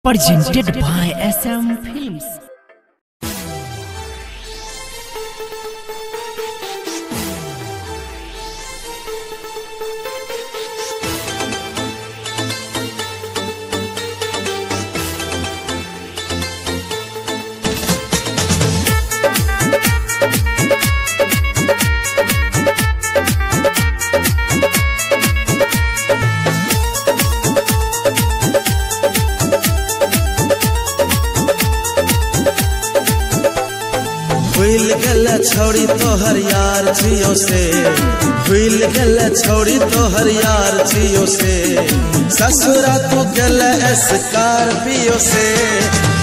presented by SM Films. भूल गल छोड़ी तोहर यार जियो से, भूल गल छोड़ी तोहर यार जियो से, ससुरा तू गल स्कॉर्पियो से।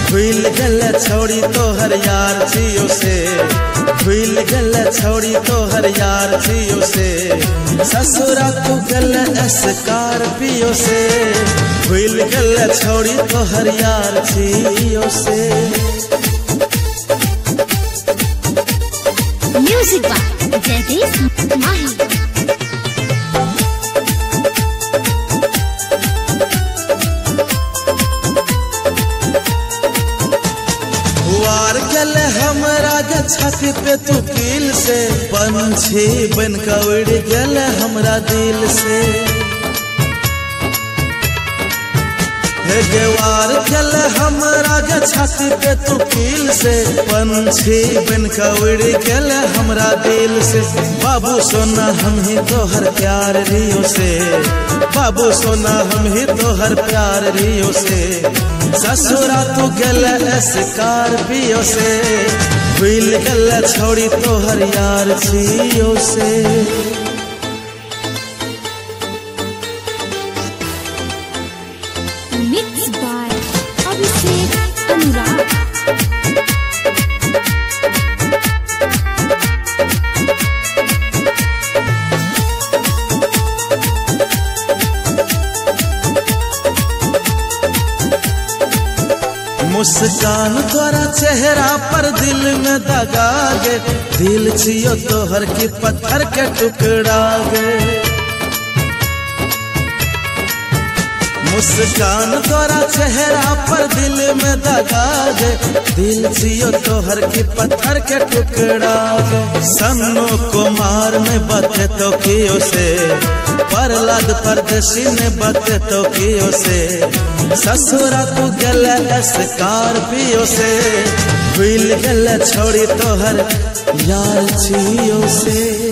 भूल गल छोड़ी तोहर यार जियो से, भूल गल छोड़ी तोहर यार जियो से, ससुरा तू गल स्कॉर्पियो से। भूल गल छोड़ी तोहर यार जियो से। Music by Jagdish Mahi. वार गल हमरा छाती पे तू कील से, पंछी बन का उड़ गल हमरा दिल से। वार गल हमरा छाती पे तू कील से, पंछी बन का उड़ गल हमरा दिल से। बाबू सोना हम ही तोहर प्यार रियो से, बाबू सोना हम ही तोहर प्यार रियो से, ससुरा तू गल स्कॉर्पियो से। भूल गल छोड़ी तोहर यार जियो से। Mixed by Abhishek Anurag. मुस्कान तोरा चेहरा पर दिल में दगा गे, दिल जियो तोहर की पत्थर के टुकड़ा गे। मुस्कान तोरा चेहरा पर दिल में दगा गे, दिल जियो तोहर की पत्थर के टुकड़ा गे। सन्नो कुमार ने बते तो कियो से, प्रहलाद परदेसी ने बते तो कियो से, ससुरा तू गल स्कॉर्पियो से। भूल गल छोड़ी तोहर यार जियो से।